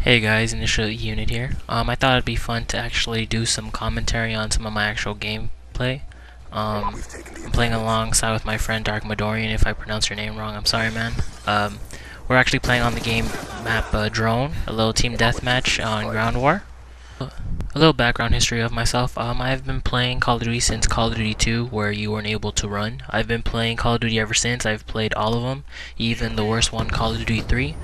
Hey guys, Initial Unit here. I thought it'd be fun to actually do some commentary on some of my actual gameplay. I'm playing alongside with my friend Dark Midorian. If I pronounce your name wrong, I'm sorry, man. We're actually playing on the game map Drone, a little team deathmatch on Ground War. A little background history of myself. I've been playing Call of Duty since Call of Duty 2, where you weren't able to run. I've been playing Call of Duty ever since. I've played all of them, even the worst one, Call of Duty 3.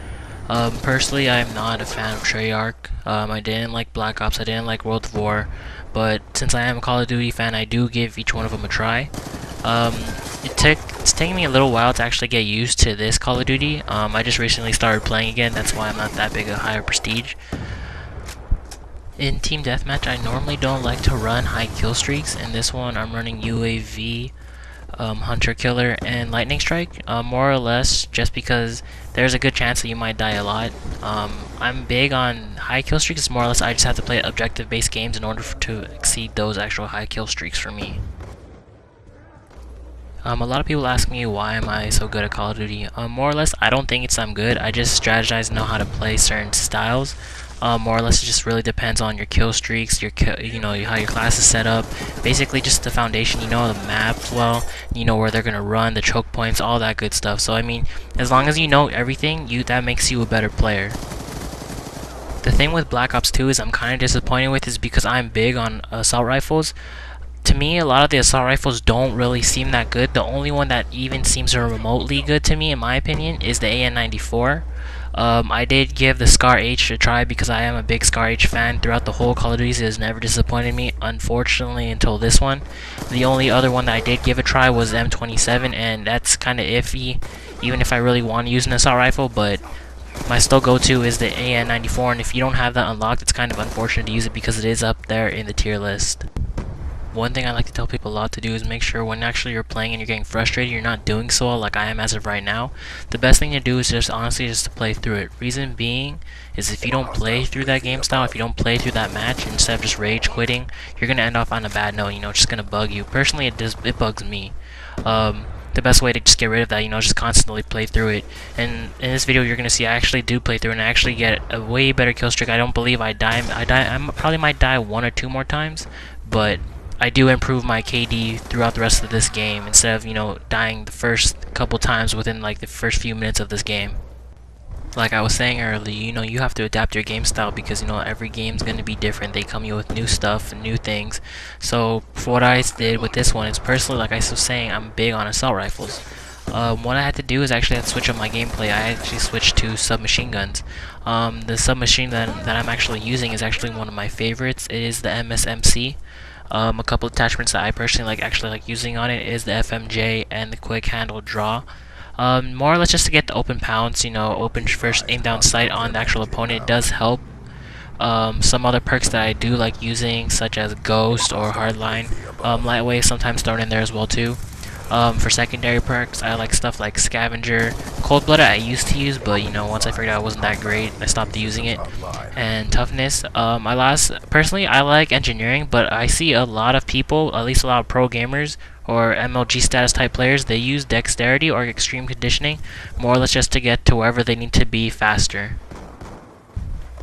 Personally, I'm not a fan of Treyarch. I didn't like Black Ops, I didn't like World of War, but since I am a Call of Duty fan, I do give each one of them a try. It's taking me a little while to actually get used to this Call of Duty. I just recently started playing again, that's why I'm not that big a higher prestige. In Team Deathmatch, I normally don't like to run high kill streaks. In this one, I'm running UAV, Hunter Killer, and Lightning Strike, more or less just because there's a good chance that you might die a lot. I'm big on high kill streaks, more or less I just have to play objective based games in order to exceed those actual high kill streaks for me. A lot of people ask me why am I so good at Call of Duty. More or less I don't think it's I'm good, I just strategize and know how to play certain styles. More or less it just really depends on your kill streaks, how your class is set up, basically just the foundation, the map well, where they're gonna run, the choke points, all that good stuff. So I mean, as long as you know everything, that makes you a better player. The thing with Black Ops 2 is I'm kind of disappointed with is because I'm big on assault rifles. To me, a lot of the assault rifles don't really seem that good. The only one that even seems remotely good to me, in my opinion, is the AN-94. I did give the Scar H a try because I am a big Scar H fan. Throughout the whole Call of Duty, it has never disappointed me, unfortunately, until this one. The only other one that I did give a try was M27, and that's kind of iffy, even if I really want to use an assault rifle, but my still go-to is the AN-94, and if you don't have that unlocked, it's kind of unfortunate to use it because it is up there in the tier list. One thing I like to tell people a lot to do is make sure when actually you're playing and you're getting frustrated, you're not doing so well like I am as of right now. The best thing to do is just honestly just to play through it. Reason being is if you don't play through that game style, if you don't play through that match, instead of just rage quitting, you're gonna end off on a bad note. It's just gonna bug you. Personally, it bugs me. The best way to just get rid of that, just constantly play through it. And in this video, you're gonna see I actually do play through it and I actually get a way better kill streak. I don't believe I probably might die 1 or 2 more times, but I do improve my KD throughout the rest of this game instead of, dying the first couple times within like the first few minutes of this game. Like I was saying earlier, you have to adapt your game style because, every game's going to be different. They come you with new stuff and new things. So for what I did with this one is personally, like I was saying, I'm big on assault rifles. What I had to do is actually have to switch up my gameplay. I actually switched to submachine guns. The submachine that I'm actually using is actually one of my favorites. It is the MSMC. A couple attachments that I personally like using on it is the FMJ and the quick handle draw. More or less just to get the open pounce, open first aim down sight on the actual opponent. It does help. Some other perks that I do like using, such as Ghost or Hardline, Lightwave sometimes thrown in there as well too. For secondary perks, I like stuff like Scavenger. Cold Blooded I used to use, but once I figured out it wasn't that great, I stopped using it. And Toughness, personally I like Engineering, but I see a lot of people, at least a lot of pro gamers or MLG status type players, they use Dexterity or Extreme Conditioning, more or less just to get to wherever they need to be faster.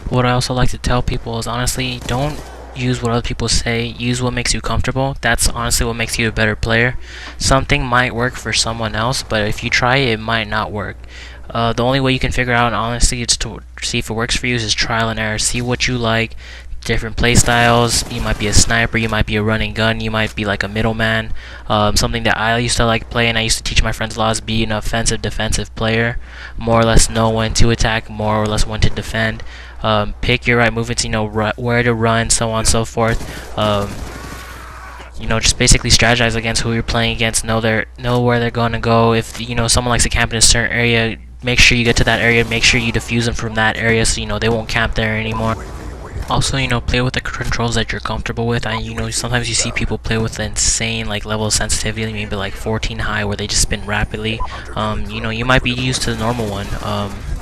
What I also like to tell people is honestly, don't use what other people say, use what makes you comfortable. That's honestly what makes you a better player. Something might work for someone else, but if you try it, it might not work. The only way you can figure out, honestly, it's to see if it works for you is trial and error. See what you like, different play styles. You might be a sniper, you might be a running gun, you might be like a middleman. Something that I used to like playing, I used to teach my friends a lot, is be an offensive defensive player. More or less know when to attack, more or less when to defend. Pick your right movements, where to run, so on and so forth. Just basically strategize against who you're playing against, know where they're going to go. If someone likes to camp in a certain area, make sure you get to that area, make sure you defuse them from that area so they won't camp there anymore. Also, play with the controls that you're comfortable with. Sometimes you see people play with insane level of sensitivity, maybe like 14 high, where they just spin rapidly. You might be used to the normal one.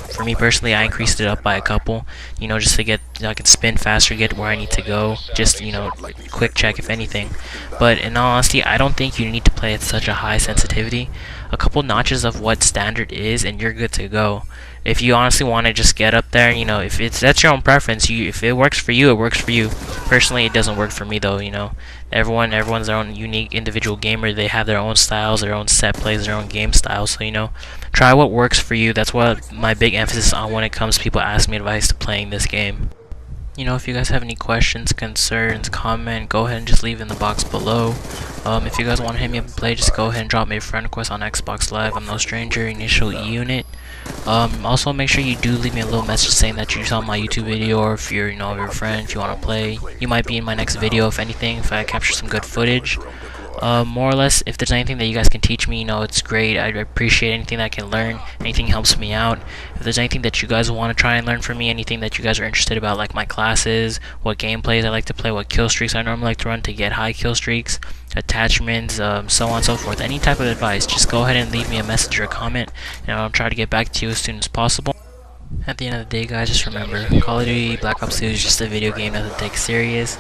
For me personally, I increased it up by a couple, just to get, I can spin faster, get where I need to go, just, quick check if anything. But in all honesty, I don't think you need to play at such a high sensitivity. A couple notches of what standard is, and you're good to go. if you honestly want to just get up there, if that's your own preference, if it works for you, it works for you. Personally, it doesn't work for me though. Everyone's their own unique individual gamer. They have their own styles, their own set plays, their own game styles. So try what works for you. That's what my big emphasis on when it comes to people asking me advice to playing this game. If you guys have any questions, concerns, comment, go ahead and just leave in the box below. If you guys want to hit me up and play, just go ahead and drop me a friend request on Xbox Live. I'm no stranger, initial unit. Also make sure you do leave me a little message saying that you saw my YouTube video, or if you're, you're a friend, if you want to play. You might be in my next video, if anything, if I capture some good footage. More or less, if there's anything that you guys can teach me, it's great. I appreciate anything that I can learn. Anything helps me out. If there's anything that you guys want to try and learn from me, anything that you guys are interested about, like my classes, what gameplays I like to play, what kill streaks I normally like to run to get high kill streaks, attachments, so on and so forth, any type of advice, just go ahead and leave me a message or a comment, and I'll try to get back to you as soon as possible. At the end of the day, guys, just remember, Call of Duty Black Ops 2 is just a video game that take serious.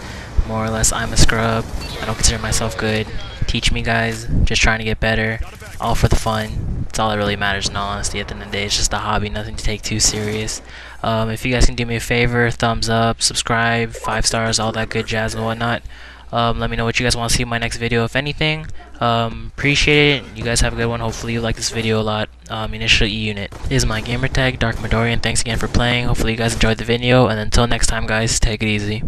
More or less, I'm a scrub. I don't consider myself good. Teach me, guys. Just trying to get better. All for the fun. It's all that really matters in all honesty. At the end of the day, it's just a hobby, nothing to take too serious. If you guys can do me a favor, thumbs up, subscribe, 5 stars, all that good jazz and whatnot. Let me know what you guys want to see in my next video, if anything. Appreciate it. You guys have a good one. Hopefully you like this video a lot. Initial E unit is my gamer tag, Dark Midorian. Thanks again for playing. Hopefully you guys enjoyed the video, and until next time, guys, take it easy.